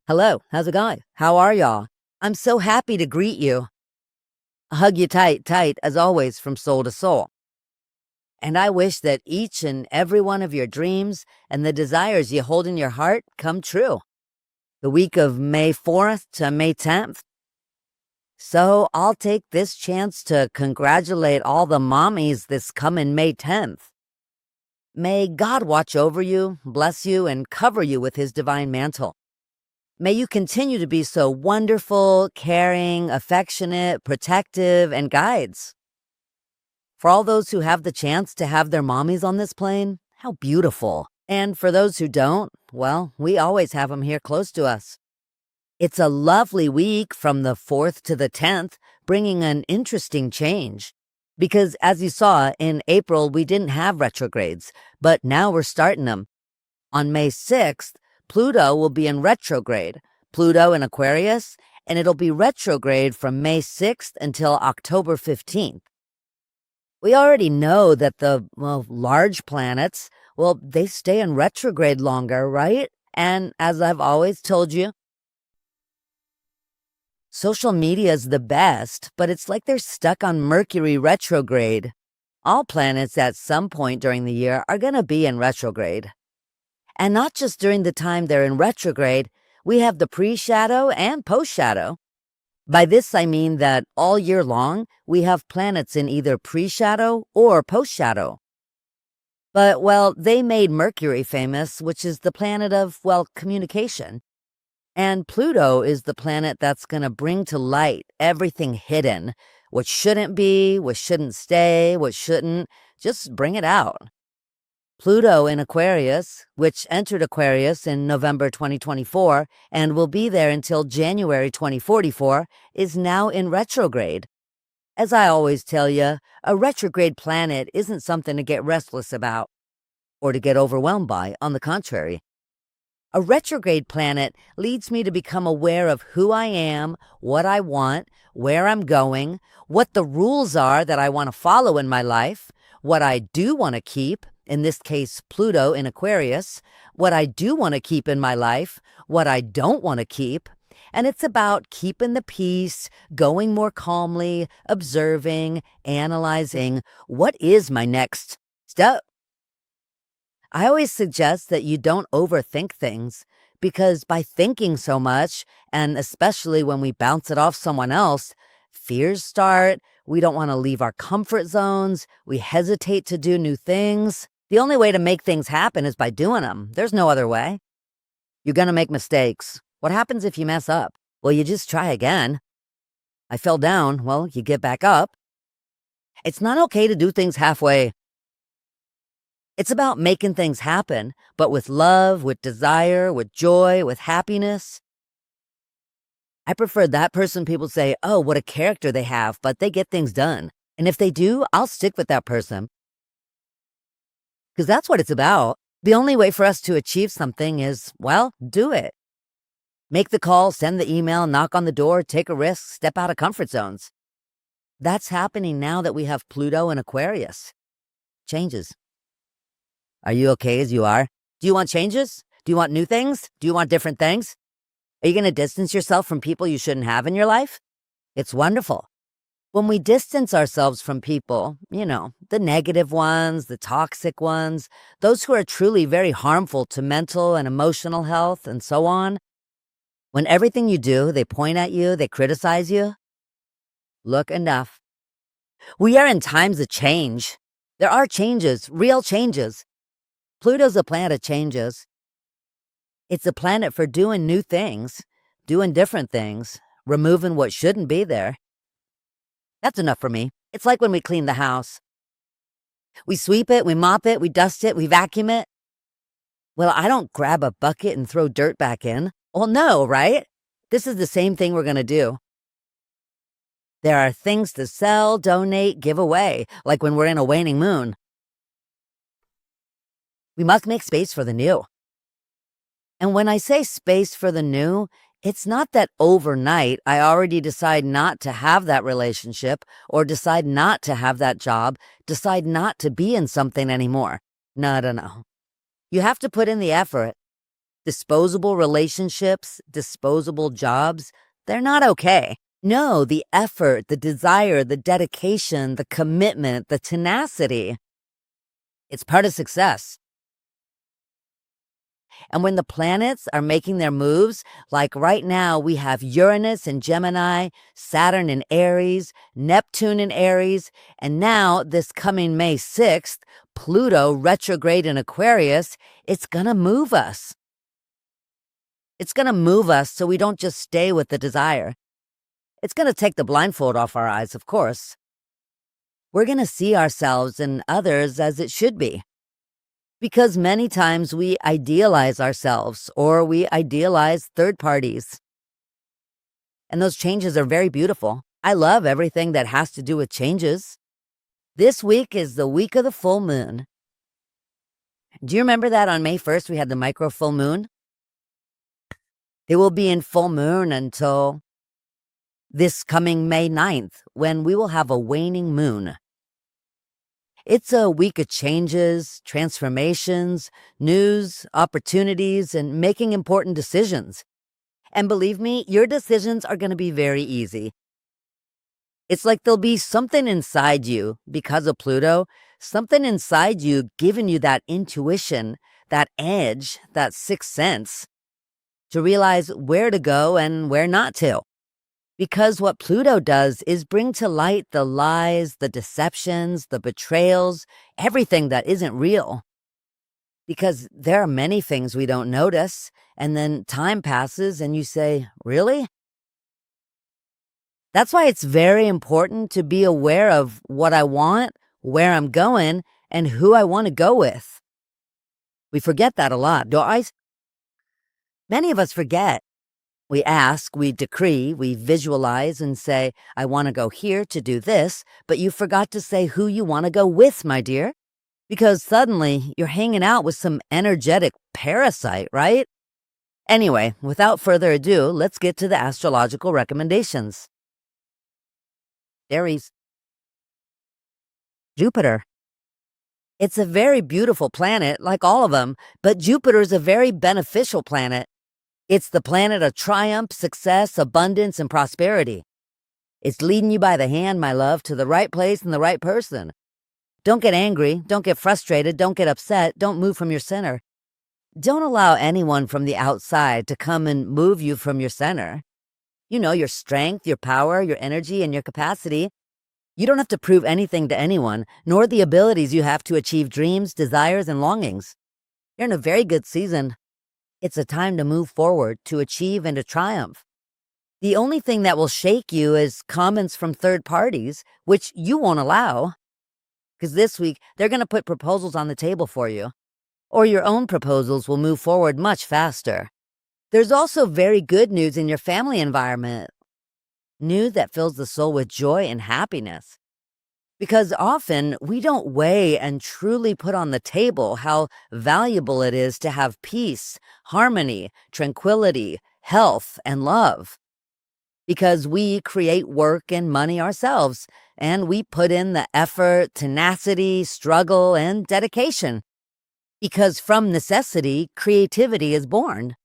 Hello, how's it going? How are y'all? I'm so happy to greet you. I hug you tight, tight, as always, from soul to soul. And I wish that each and every one of your dreams and the desires you hold in your heart come true. The week of May 4th to May 10th. So I'll take this chance to congratulate all the mommies this coming May 10th. May God watch over you, bless you, and cover you with his divine mantle. May you continue to be so wonderful, caring, affectionate, protective, and guides. For all those who have the chance to have their mommies on this plane, how beautiful. And for those who don't, well, we always have them here close to us. It's a lovely week from the 4th to the 10th, bringing an interesting change. Because as you saw, in April, we didn't have retrogrades, but now we're starting them. On May 6th, Pluto will be in retrograde, Pluto in Aquarius, and it'll be retrograde from May 6th until October 15th. We already know that the, large planets, they stay in retrograde longer, right? And as I've always told you, social media is the best, but it's like they're stuck on Mercury retrograde. All planets at some point during the year are going to be in retrograde. And not just during the time they're in retrograde, we have the pre-shadow and post-shadow. By this, I mean that all year long, we have planets in either pre-shadow or post-shadow. But, they made Mercury famous, which is the planet of, communication. And Pluto is the planet that's going to bring to light everything hidden, what shouldn't be, what shouldn't stay, what shouldn't. Just bring it out. Pluto in Aquarius, which entered Aquarius in November 2024 and will be there until January 2044, is now in retrograde. As I always tell you, a retrograde planet isn't something to get restless about or to get overwhelmed by. On the contrary, a retrograde planet leads me to become aware of who I am, what I want, where I'm going, what the rules are that I want to follow in my life, what I do want to keep, in this case, Pluto in Aquarius, what I do want to keep in my life, what I don't want to keep. And it's about keeping the peace, going more calmly, observing, analyzing, what is my next step? I always suggest that you don't overthink things, because by thinking so much, and especially when we bounce it off someone else, fears start. We don't want to leave our comfort zones. We hesitate to do new things. The only way to make things happen is by doing them. There's no other way. You're going to make mistakes. What happens if you mess up? Well, you just try again. I fell down. Well, you get back up. It's not okay to do things halfway. It's about making things happen, but with love, with desire, with joy, with happiness. I prefer that person people say, oh, what a character they have, but they get things done. And if they do, I'll stick with that person. Because that's what it's about. The only way for us to achieve something is, do it. Make the call, send the email, knock on the door, take a risk, step out of comfort zones. That's happening now that we have Pluto in Aquarius. Changes. Are you okay as you are? Do you want changes? Do you want new things? Do you want different things? Are you going to distance yourself from people you shouldn't have in your life? It's wonderful. When we distance ourselves from people, the negative ones, the toxic ones, those who are truly very harmful to mental and emotional health and so on, when everything you do, they point at you, they criticize you, look enough. We are in times of change. There are changes, real changes. Pluto's a planet of changes. It's a planet for doing new things, doing different things, removing what shouldn't be there. That's enough for me. It's like when we clean the house. We sweep it, we mop it, we dust it, we vacuum it. Well, I don't grab a bucket and throw dirt back in. Well, no, right? This is the same thing we're going to do. There are things to sell, donate, give away, like when we're in a waning moon. We must make space for the new. And when I say space for the new, it's not that overnight I already decide not to have that relationship or decide not to have that job, decide not to be in something anymore. No. You have to put in the effort. Disposable relationships, disposable jobs, they're not okay. No, the effort, the desire, the dedication, the commitment, the tenacity, it's part of success. And when the planets are making their moves, like right now, we have Uranus in Gemini, Saturn in Aries, Neptune in Aries, and now this coming May 6th, Pluto retrograde in Aquarius, it's gonna move us. It's gonna move us so we don't just stay with the desire. It's gonna take the blindfold off our eyes, of course. We're gonna see ourselves and others as it should be. Because many times we idealize ourselves or we idealize third parties. And those changes are very beautiful. I love everything that has to do with changes. This week is the week of the full moon. Do you remember that on May 1st we had the micro full moon? It will be in full moon until this coming May 9th when we will have a waning moon. It's a week of changes, transformations, news, opportunities, and making important decisions. And believe me, your decisions are going to be very easy. It's like there'll be something inside you because of Pluto, something inside you giving you that intuition, that edge, that sixth sense to realize where to go and where not to. Because what Pluto does is bring to light the lies, the deceptions, the betrayals, everything that isn't real. Because there are many things we don't notice, and then time passes and you say, really? That's why it's very important to be aware of what I want, where I'm going, and who I want to go with. We forget that a lot, don't I? Many of us forget. We ask, we decree, we visualize and say, I want to go here to do this, but you forgot to say who you want to go with, my dear. Because suddenly you're hanging out with some energetic parasite, right? Anyway, without further ado, let's get to the astrological recommendations. Aries. Jupiter. It's a very beautiful planet, like all of them, but Jupiter's a very beneficial planet. It's the planet of triumph, success, abundance, and prosperity. It's leading you by the hand, my love, to the right place and the right person. Don't get angry. Don't get frustrated. Don't get upset. Don't move from your center. Don't allow anyone from the outside to come and move you from your center. You know, your strength, your power, your energy, and your capacity. You don't have to prove anything to anyone, nor the abilities you have to achieve dreams, desires, and longings. You're in a very good season. It's a time to move forward, to achieve, and to triumph. The only thing that will shake you is comments from third parties, which you won't allow. Because this week, they're going to put proposals on the table for you. Or your own proposals will move forward much faster. There's also very good news in your family environment. News that fills the soul with joy and happiness. Because often we don't weigh and truly put on the table how valuable it is to have peace, harmony, tranquility, health, and love. Because we create work and money ourselves, and we put in the effort, tenacity, struggle, and dedication. Because from necessity, creativity is born.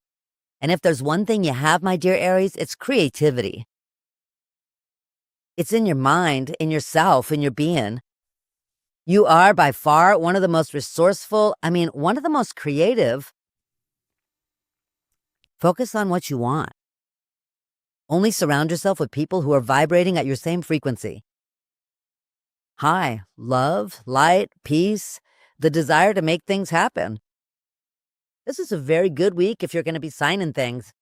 And if there's one thing you have, my dear Aries, it's creativity. It's in your mind, in yourself, in your being. You are by far one of the most resourceful, one of the most creative. Focus on what you want. Only surround yourself with people who are vibrating at your same frequency. High, love, light, peace, the desire to make things happen. This is a very good week if you're going to be signing things.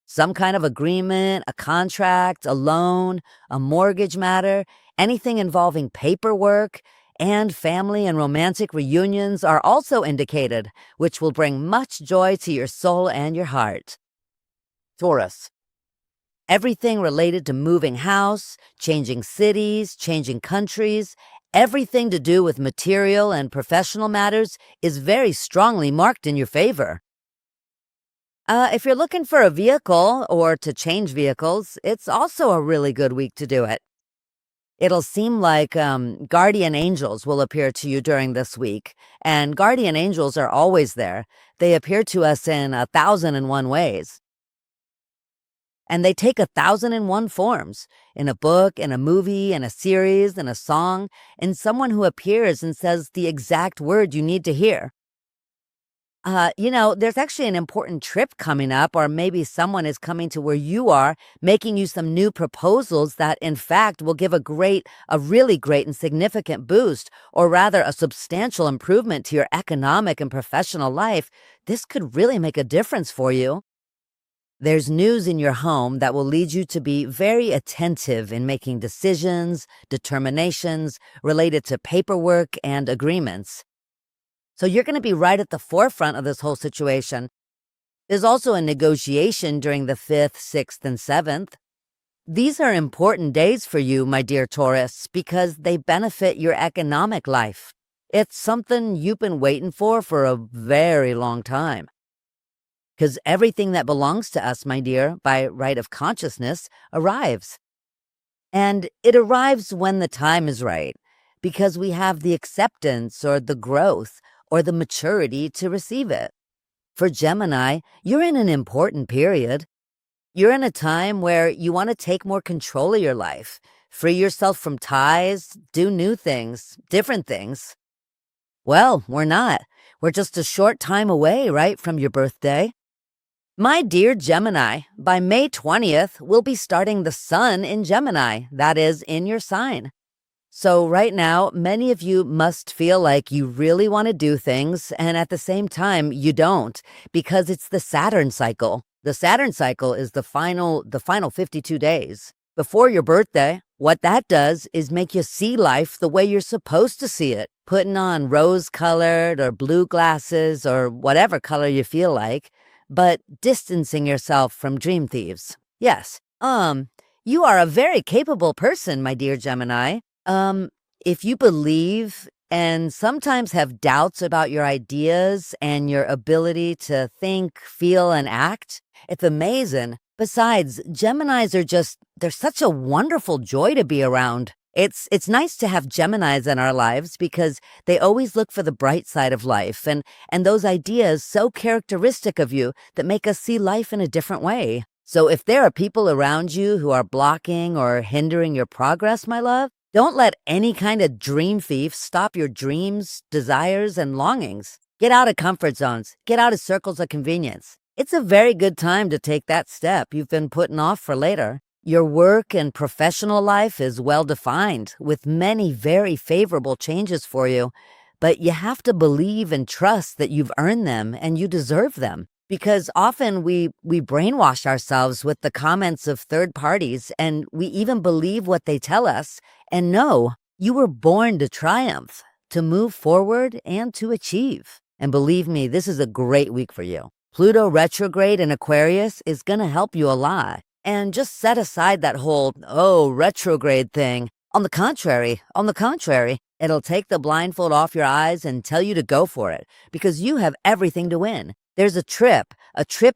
Some kind of agreement, a contract, a loan, a mortgage matter, anything involving paperwork, and family and romantic reunions are also indicated, which will bring much joy to your soul and your heart. Taurus. Everything related to moving house, changing cities, changing countries, everything to do with material and professional matters is very strongly marked in your favor. If you're looking for a vehicle or to change vehicles, it's also a really good week to do it. It'll seem like guardian angels will appear to you during this week. And guardian angels are always there. They appear to us in 1,001 ways. And they take 1,001 forms in a book, in a movie, in a series, in a song, in someone who appears and says the exact word you need to hear. There's actually an important trip coming up, or maybe someone is coming to where you are, making you some new proposals that, in fact, will give a really great and significant boost, or rather a substantial improvement to your economic and professional life. This could really make a difference for you. There's news in your home that will lead you to be very attentive in making decisions, determinations related to paperwork and agreements. So you're going to be right at the forefront of this whole situation. There's also a negotiation during the 5th, 6th, and 7th. These are important days for you, my dear Taurus, because they benefit your economic life. It's something you've been waiting for a very long time. Because everything that belongs to us, my dear, by right of consciousness, arrives. And it arrives when the time is right, because we have the acceptance or the growth or the maturity to receive it. For Gemini, you're in an important period. You're in a time where you want to take more control of your life, free yourself from ties, do new things, different things. Well, we're not. We're just a short time away, right, from your birthday. My dear Gemini, by May 20th, we'll be starting the sun in Gemini, that is, in your sign. So right now, many of you must feel like you really want to do things, and at the same time, you don't, because it's the Saturn cycle. The Saturn cycle is the final 52 days. Before your birthday, what that does is make you see life the way you're supposed to see it, putting on rose-colored or blue glasses or whatever color you feel like, but distancing yourself from dream thieves. Yes, you are a very capable person, my dear Gemini. If you believe and sometimes have doubts about your ideas and your ability to think, feel, and act, it's amazing. Besides, Geminis they're such a wonderful joy to be around. It's nice to have Geminis in our lives because they always look for the bright side of life and those ideas so characteristic of you that make us see life in a different way. So if there are people around you who are blocking or hindering your progress, my love, don't let any kind of dream thief stop your dreams, desires, and longings. Get out of comfort zones. Get out of circles of convenience. It's a very good time to take that step you've been putting off for later. Your work and professional life is well defined, with many very favorable changes for you. But you have to believe and trust that you've earned them and you deserve them. Because often we brainwash ourselves with the comments of third parties, and we even believe what they tell us. And no, you were born to triumph, to move forward, and to achieve. And believe me, this is a great week for you. Pluto Retrograde in Aquarius is going to help you a lot. And just set aside that whole, retrograde thing. On the contrary, it'll take the blindfold off your eyes and tell you to go for it, because you have everything to win. There's a trip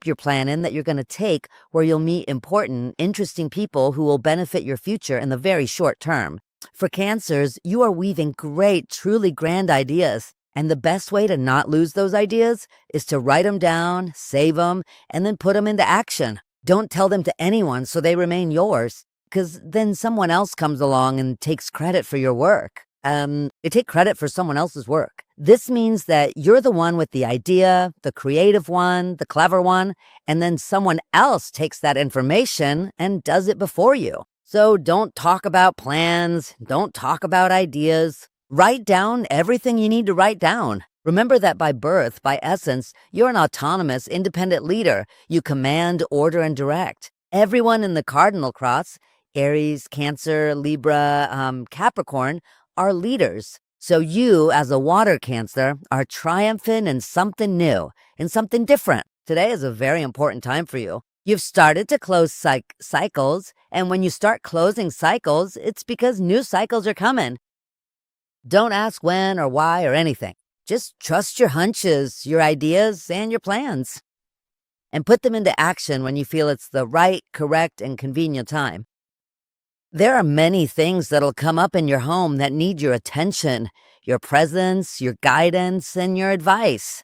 you're planning that you're going to take where you'll meet important, interesting people who will benefit your future in the very short term. For Cancers, you are weaving great, truly grand ideas. And the best way to not lose those ideas is to write them down, save them, and then put them into action. Don't tell them to anyone so they remain yours, because then someone else comes along and takes credit for your work. They take credit for someone else's work. This means that you're the one with the idea, the creative one, the clever one, and then someone else takes that information and does it before you. So don't talk about plans, don't talk about ideas. Write down everything you need to write down. Remember that by birth, by essence, you're an autonomous, independent leader. You command, order, and direct. Everyone in the cardinal cross, Aries, Cancer, Libra, Capricorn, are leaders. So you, as a water Cancer, are triumphant in something new, in something different. Today is a very important time for you. You've started to close cycles, and when you start closing cycles, it's because new cycles are coming. Don't ask when or why or anything. Just trust your hunches, your ideas, and your plans. And put them into action when you feel it's the right, correct, and convenient time. There are many things that'll come up in your home that need your attention, your presence, your guidance, and your advice.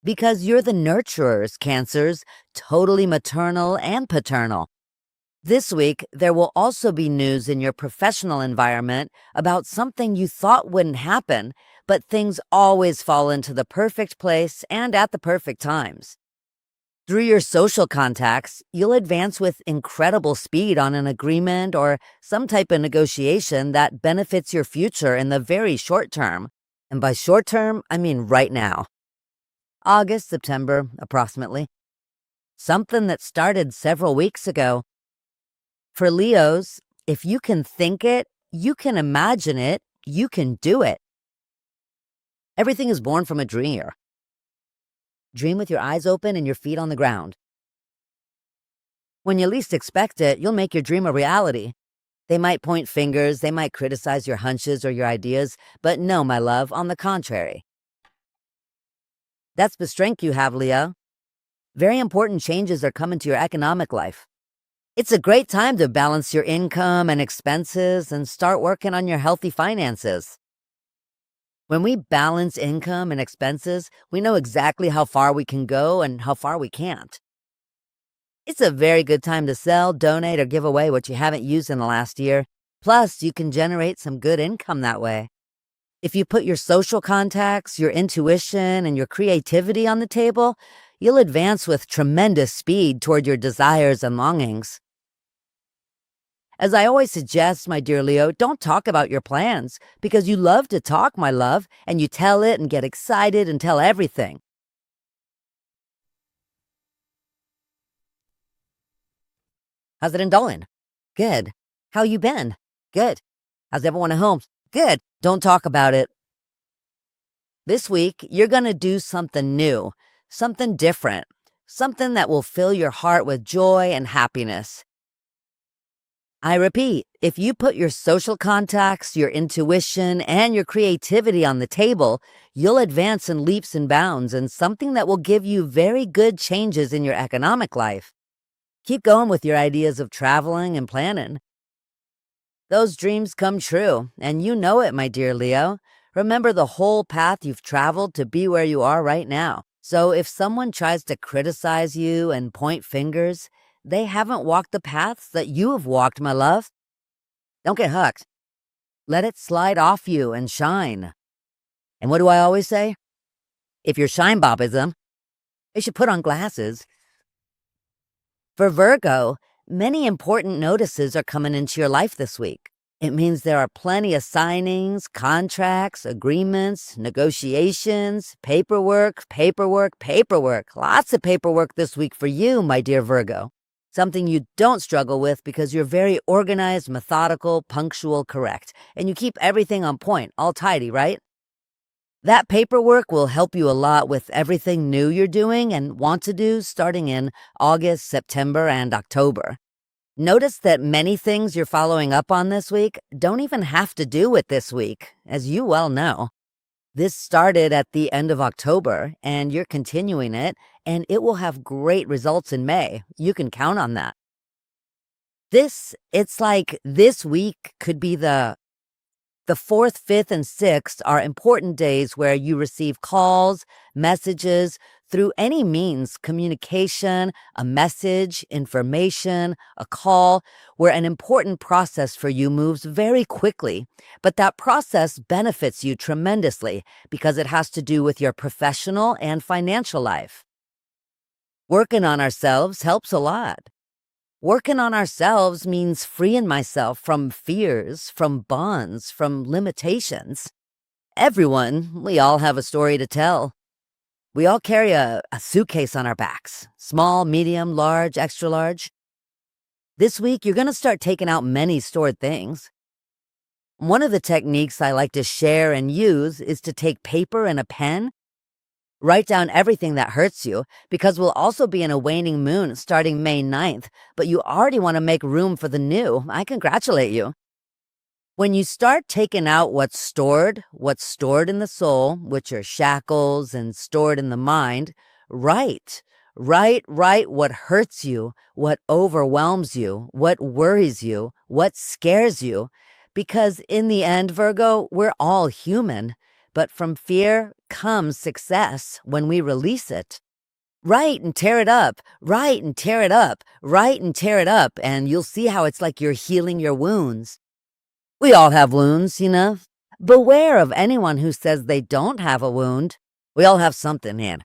Because you're the nurturers, Cancers, totally maternal and paternal. This week, there will also be news in your professional environment about something you thought wouldn't happen, but things always fall into the perfect place and at the perfect times. Through your social contacts, you'll advance with incredible speed on an agreement or some type of negotiation that benefits your future in the very short term. And by short term, I mean right now. August, September, approximately. Something that started several weeks ago. For Leos, if you can think it, you can imagine it, you can do it. Everything is born from a dream. Dream with your eyes open and your feet on the ground. When you least expect it, you'll make your dream a reality. They might point fingers, they might criticize your hunches or your ideas, but no, my love, on the contrary. That's the strength you have, Leo. Very important changes are coming to your economic life. It's a great time to balance your income and expenses and start working on your healthy finances. When we balance income and expenses, we know exactly how far we can go and how far we can't. It's a very good time to sell, donate, or give away what you haven't used in the last year. Plus, you can generate some good income that way. If you put your social contacts, your intuition, and your creativity on the table, you'll advance with tremendous speed toward your desires and longings. As I always suggest, my dear Leo, don't talk about your plans because you love to talk, my love, and you tell it and get excited and tell everything. How's it going? Good. How you been? Good. How's everyone at home? Good. Don't talk about it. This week, you're going to do something new, something different, something that will fill your heart with joy and happiness. I repeat, if you put your social contacts, your intuition, and your creativity on the table, you'll advance in leaps and bounds in something that will give you very good changes in your economic life. Keep going with your ideas of traveling and planning. Those dreams come true, and you know it, my dear Leo. Remember the whole path you've traveled to be where you are right now. So if someone tries to criticize you and point fingers, they haven't walked the paths that you have walked, my love. Don't get hooked. Let it slide off you and shine. And what do I always say? If you're shine bobism, you should put on glasses. For Virgo, many important notices are coming into your life this week. It means there are plenty of signings, contracts, agreements, negotiations, paperwork. Lots of paperwork this week for you, my dear Virgo. Something you don't struggle with because you're very organized, methodical, punctual, correct. And you keep everything on point, all tidy, right? That paperwork will help you a lot with everything new you're doing and want to do starting in August, September, and October. Notice that many things you're following up on this week don't even have to do with this week, as you well know. This started at the end of October, and you're continuing it, and it will have great results in May. You can count on that. It's like this week could be the 4th, 5th, and 6th are important days where you receive calls, messages, through any means, communication, a message, information, a call, where an important process for you moves very quickly. But that process benefits you tremendously because it has to do with your professional and financial life. Working on ourselves helps a lot. Working on ourselves means freeing myself from fears, from bonds, from limitations. We all have a story to tell. We all carry a suitcase on our backs, small, medium, large, extra large. This week, you're going to start taking out many stored things. One of the techniques I like to share and use is to take paper and a pen. Write down everything that hurts you, because we'll also be in a waning moon starting May 9th, but you already want to make room for the new. I congratulate you. When you start taking out what's stored in the soul, which are shackles and stored in the mind, write Write what hurts you, what overwhelms you, what worries you, what scares you. Because in the end, Virgo, we're all human. But from fear comes success when we release it. Write and tear it up, write and tear it up, write and tear it up, and you'll see how it's like you're healing your wounds. We all have wounds, you know. Beware of anyone who says they don't have a wound. We all have something, man.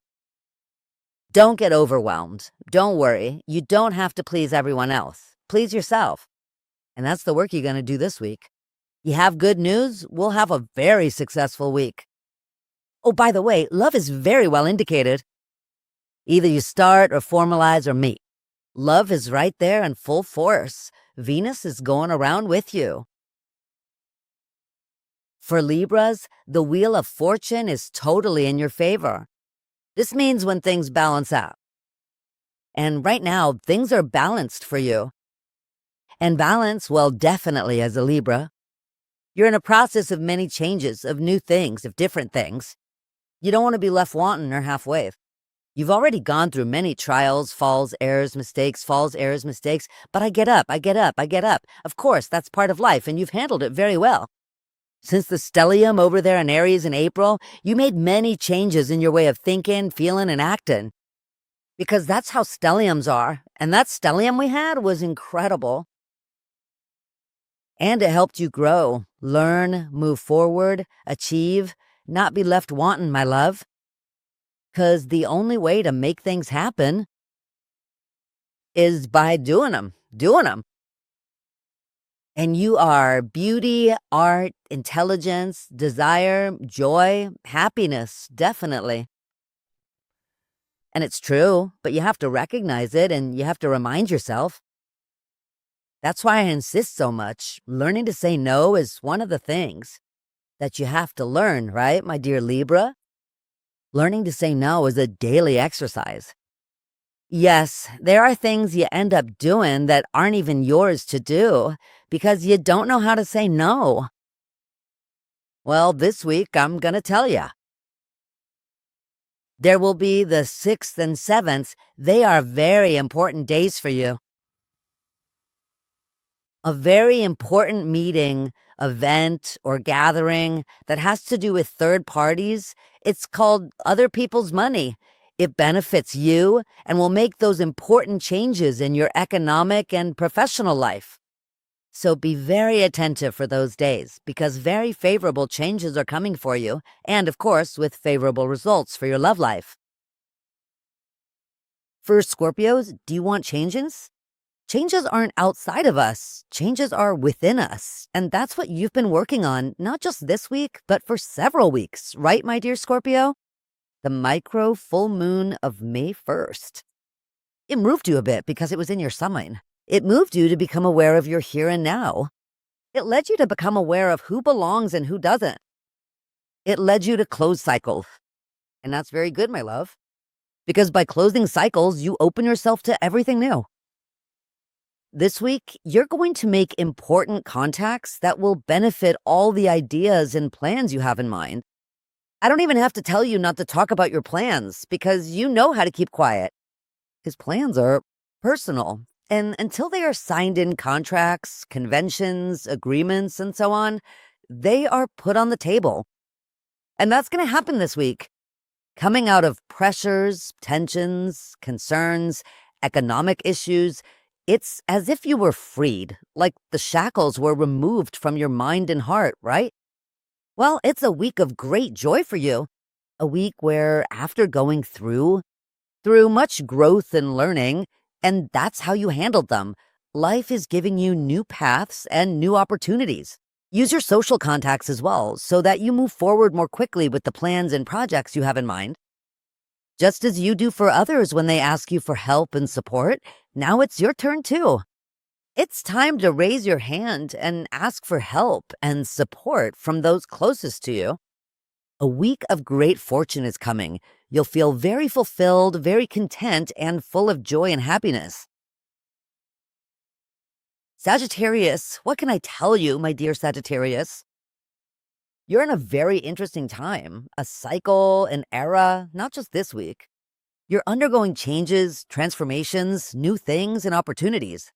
Don't get overwhelmed. Don't worry. You don't have to please everyone else. Please yourself. And that's the work you're going to do this week. You have good news? We'll have a very successful week. Oh, by the way, love is very well indicated. Either you start or formalize or meet. Love is right there in full force. Venus is going around with you. For Libras, the Wheel of Fortune is totally in your favor. This means when things balance out. And right now, things are balanced for you. And balance, well, definitely as a Libra. You're in a process of many changes, of new things, of different things. You don't want to be left wanting or halfway. You've already gone through many trials, falls, errors, mistakes, but I get up. Of course, that's part of life, and you've handled it very well. Since the stellium over there in Aries in April, you made many changes in your way of thinking, feeling, and acting. Because that's how stelliums are, and that stellium we had was incredible. And it helped you grow, learn, move forward, achieve, not be left wanting, my love. Because the only way to make things happen is by doing them. And you are beauty, art, intelligence, desire, joy, happiness, definitely. And it's true, but you have to recognize it and you have to remind yourself. That's why I insist so much. Learning to say no is one of the things that you have to learn, right, my dear Libra? Learning to say no is a daily exercise. Yes, there are things you end up doing that aren't even yours to do because you don't know how to say no. Well, this week I'm going to tell you. There will be the 6th and 7th. They are very important days for you. A very important meeting, event, or gathering that has to do with third parties. It's called other people's money. It benefits you and will make those important changes in your economic and professional life. So be very attentive for those days because very favorable changes are coming for you and, of course, with favorable results for your love life. For Scorpios, do you want changes? Changes aren't outside of us. Changes are within us. And that's what you've been working on, not just this week, but for several weeks. Right, my dear Scorpio? The micro full moon of May 1st. It moved you a bit because it was in your sign. It moved you to become aware of your here and now. It led you to become aware of who belongs and who doesn't. It led you to close cycles. And that's very good, my love. Because by closing cycles, you open yourself to everything new. This week, you're going to make important contacts that will benefit all the ideas and plans you have in mind. I don't even have to tell you not to talk about your plans because you know how to keep quiet. His plans are personal, and until they are signed in contracts, conventions, agreements, and so on, they are put on the table. And that's going to happen this week. Coming out of pressures, tensions, concerns, economic issues, it's as if you were freed, like the shackles were removed from your mind and heart, right? Well, it's a week of great joy for you. A week where after going through much growth and learning, and that's how you handled them, life is giving you new paths and new opportunities. Use your social contacts as well so that you move forward more quickly with the plans and projects you have in mind. Just as you do for others when they ask you for help and support, now it's your turn too. It's time to raise your hand and ask for help and support from those closest to you. A week of great fortune is coming. You'll feel very fulfilled, very content, and full of joy and happiness. Sagittarius, what can I tell you, my dear Sagittarius? You're in a very interesting time, a cycle, an era, not just this week. You're undergoing changes, transformations, new things, and opportunities.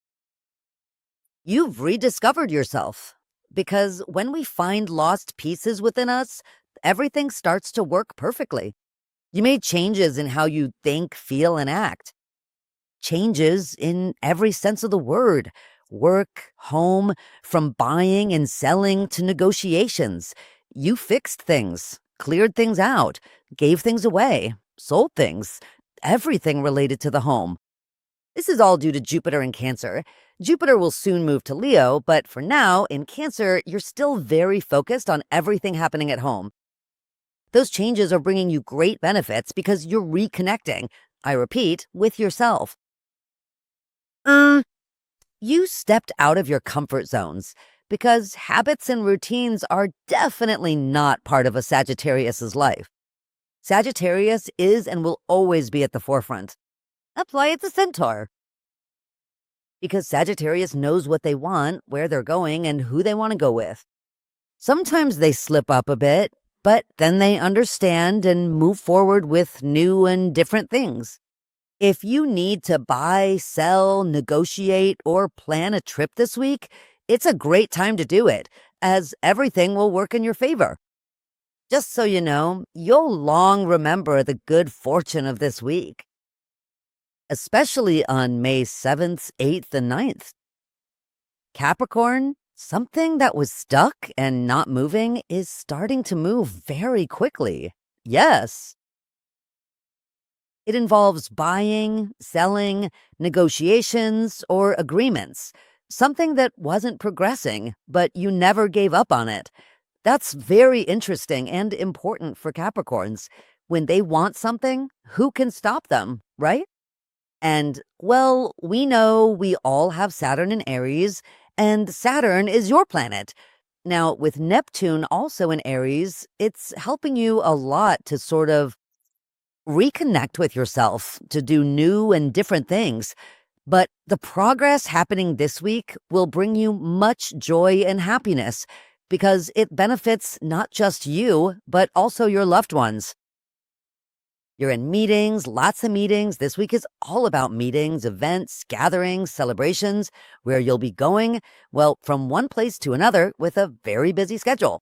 You've rediscovered yourself. Because when we find lost pieces within us, everything starts to work perfectly. You made changes in how you think, feel, and act. Changes in every sense of the word: work, home, from buying and selling to negotiations. You fixed things, cleared things out, gave things away, sold things, everything related to the home. This is all due to Jupiter in Cancer. Jupiter will soon move to Leo, but for now, in Cancer, you're still very focused on everything happening at home. Those changes are bringing you great benefits because you're reconnecting, I repeat, with yourself. You stepped out of your comfort zones because habits and routines are definitely not part of a Sagittarius's life. Sagittarius is and will always be at the forefront. That's why it's a centaur. Because Sagittarius knows what they want, where they're going, and who they want to go with. Sometimes they slip up a bit, but then they understand and move forward with new and different things. If you need to buy, sell, negotiate, or plan a trip this week, it's a great time to do it, as everything will work in your favor. Just so you know, you'll long remember the good fortune of this week, especially on May 7th, 8th, and 9th. Capricorn, something that was stuck and not moving is starting to move very quickly. Yes. It involves buying, selling, negotiations, or agreements. Something that wasn't progressing, but you never gave up on it. That's very interesting and important for Capricorns. When they want something, who can stop them, right? And, well, we know we all have Saturn in Aries, and Saturn is your planet. Now, with Neptune also in Aries, it's helping you a lot to sort of reconnect with yourself, to do new and different things. But the progress happening this week will bring you much joy and happiness because it benefits not just you, but also your loved ones. You're in meetings, lots of meetings. This week is all about meetings, events, gatherings, celebrations, where you'll be going, well, from one place to another with a very busy schedule.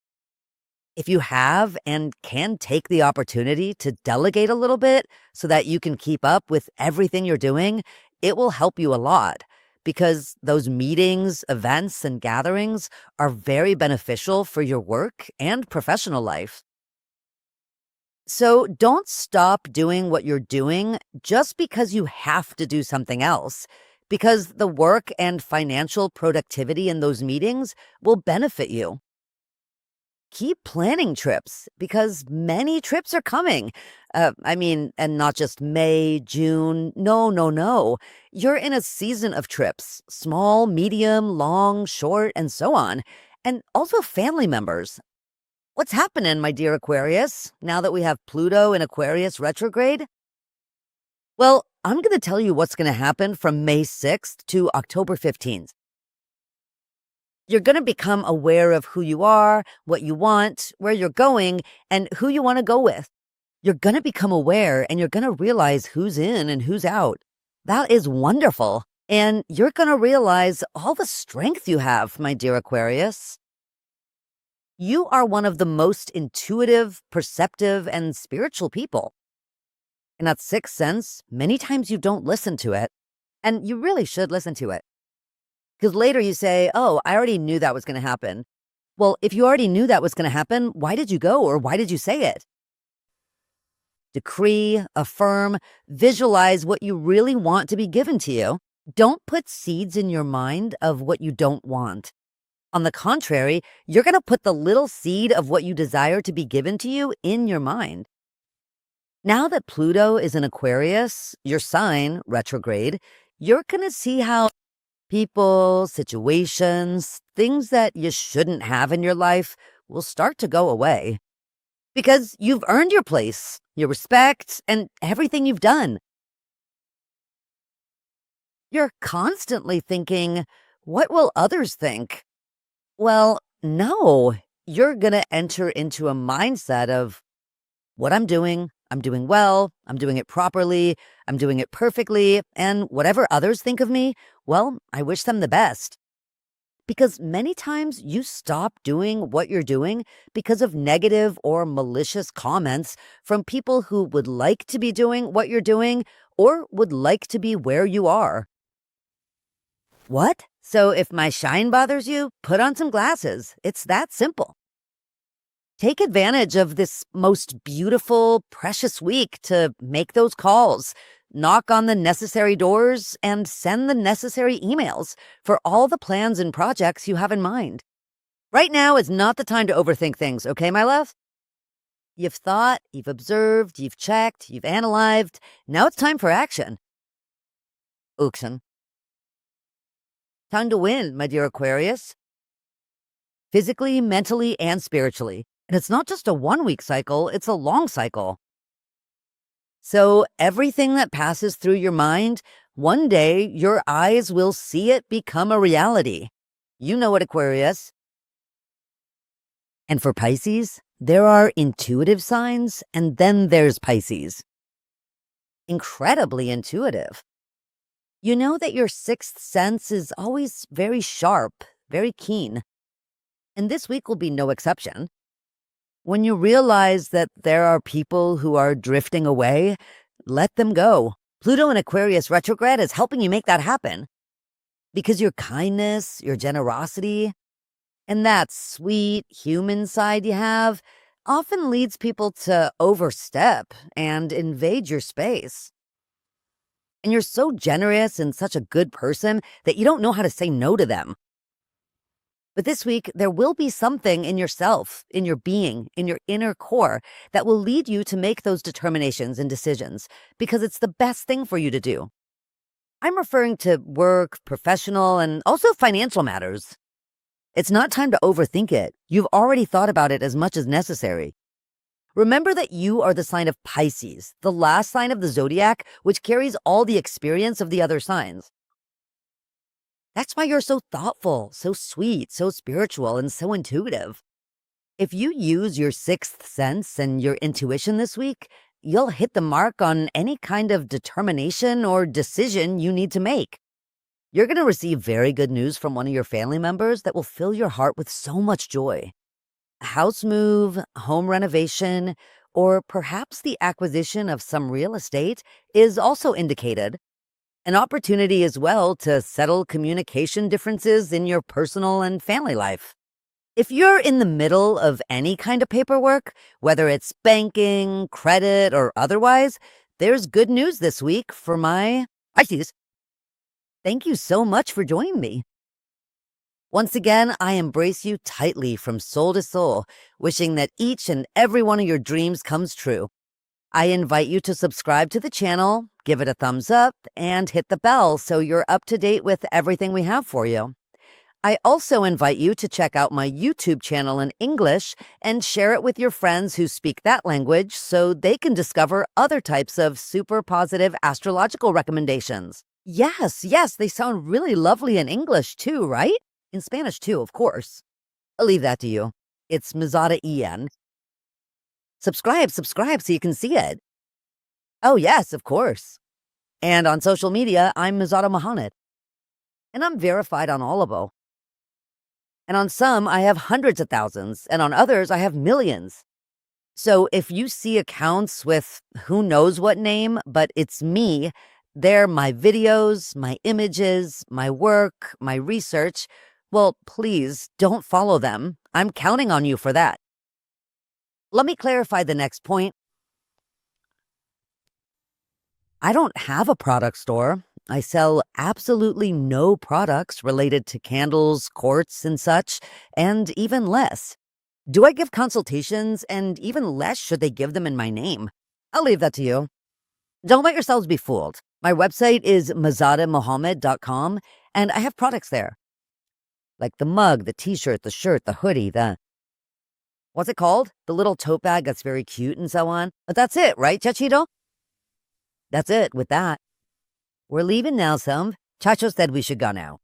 If you have and can take the opportunity to delegate a little bit so that you can keep up with everything you're doing, it will help you a lot because those meetings, events, and gatherings are very beneficial for your work and professional life. So don't stop doing what you're doing just because you have to do something else, because the work and financial productivity in those meetings will benefit you. Keep planning trips because many trips are coming. And not just May, June. No, no, no. You're in a season of trips, small, medium, long, short, and so on. And also family members. What's happening, my dear Aquarius, now that we have Pluto in Aquarius retrograde? Well, I'm going to tell you what's going to happen from May 6th to October 15th. You're going to become aware of who you are, what you want, where you're going, and who you want to go with. You're going to become aware and you're going to realize who's in and who's out. That is wonderful. And you're going to realize all the strength you have, my dear Aquarius. You are one of the most intuitive, perceptive, and spiritual people. In that sixth sense, many times you don't listen to it, and you really should listen to it. Because later you say, oh, I already knew that was going to happen. Well, if you already knew that was going to happen, why did you go or why did you say it? Decree, affirm, visualize what you really want to be given to you. Don't put seeds in your mind of what you don't want. On the contrary, you're going to put the little seed of what you desire to be given to you in your mind. Now that Pluto is in Aquarius, your sign, retrograde, you're going to see how people, situations, things that you shouldn't have in your life will start to go away. Because you've earned your place, your respect, and everything you've done. You're constantly thinking, what will others think? Well, no, you're going to enter into a mindset of what I'm doing, I'm doing well, I'm doing it properly, I'm doing it perfectly, and whatever others think of me, well, I wish them the best. Because many times you stop doing what you're doing because of negative or malicious comments from people who would like to be doing what you're doing or would like to be where you are. What? So if my shine bothers you, put on some glasses. It's that simple. Take advantage of this most beautiful, precious week to make those calls, knock on the necessary doors, and send the necessary emails for all the plans and projects you have in mind. Right now is not the time to overthink things, okay, my love? You've thought, you've observed, you've checked, you've analyzed. Now it's time for action. Action. Time to win, my dear Aquarius. Physically, mentally, and spiritually. And it's not just a 1-week cycle, it's a long cycle. So everything that passes through your mind, one day your eyes will see it become a reality. You know it, Aquarius. And for Pisces, there are intuitive signs, and then there's Pisces. Incredibly intuitive. You know that your sixth sense is always very sharp, very keen. And this week will be no exception. When you realize that there are people who are drifting away, let them go. Pluto in Aquarius retrograde is helping you make that happen. Because your kindness, your generosity, and that sweet human side you have often leads people to overstep and invade your space. And you're so generous and such a good person that you don't know how to say no to them. But this week, there will be something in yourself, in your being, in your inner core that will lead you to make those determinations and decisions because it's the best thing for you to do. I'm referring to work, professional, and also financial matters. It's not time to overthink it. You've already thought about it as much as necessary. Remember that you are the sign of Pisces, the last sign of the zodiac, which carries all the experience of the other signs. That's why you're so thoughtful, so sweet, so spiritual, and so intuitive. If you use your sixth sense and your intuition this week, you'll hit the mark on any kind of determination or decision you need to make. You're going to receive very good news from one of your family members that will fill your heart with so much joy. A house move, home renovation, or perhaps the acquisition of some real estate is also indicated. An opportunity as well to settle communication differences in your personal and family life. If you're in the middle of any kind of paperwork, whether it's banking, credit, or otherwise, there's good news this week for my Pisces. Thank you so much for joining me. Once again, I embrace you tightly from soul to soul, wishing that each and every one of your dreams comes true. I invite you to subscribe to the channel, give it a thumbs up, and hit the bell so you're up to date with everything we have for you. I also invite you to check out my YouTube channel in English and share it with your friends who speak that language so they can discover other types of super positive astrological recommendations. Yes, they sound really lovely in English too, right? In Spanish too, of course. I'll leave that to you. It's Mizada-EN. Subscribe so you can see it. Oh, yes, of course. And on social media, I'm Mizada Mohamed. And I'm verified on all of them. And on some, I have hundreds of thousands, and on others, I have millions. So if you see accounts with who knows what name, but it's me, they're my videos, my images, my work, my research, well, please don't follow them. I'm counting on you for that. Let me clarify the next point. I don't have a product store. I sell absolutely no products related to candles, quartz, and such, and even less. Do I give consultations? And even less should they give them in my name? I'll leave that to you. Don't let yourselves be fooled. My website is Mizada-Mohamed.com, and I have products there. Like the mug, the t-shirt, the shirt, the hoodie, what's it called? The little tote bag that's very cute and so on. But that's it, right, Chachito? That's it with that. We're leaving now, some. Chacho said we should go now.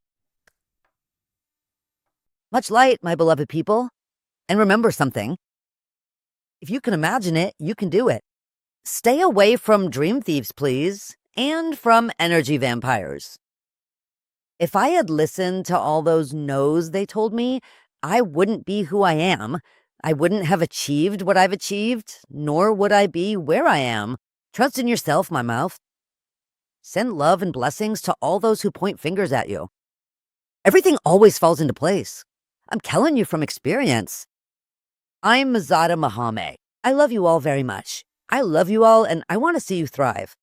Much light, my beloved people. And remember something. If you can imagine it, you can do it. Stay away from dream thieves, please, and from energy vampires. If I had listened to all those no's they told me, I wouldn't be who I am. I wouldn't have achieved what I've achieved, nor would I be where I am. Trust in yourself, my mouth. Send love and blessings to all those who point fingers at you. Everything always falls into place. I'm telling you from experience. I'm Mizada Mohamed. I love you all very much. I love you all, and I want to see you thrive.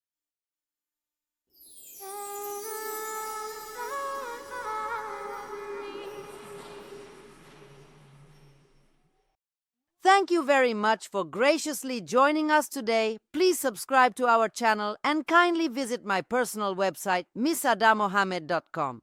Thank you very much for graciously joining us today. Please subscribe to our channel and kindly visit my personal website, Mizada-Mohamed.com.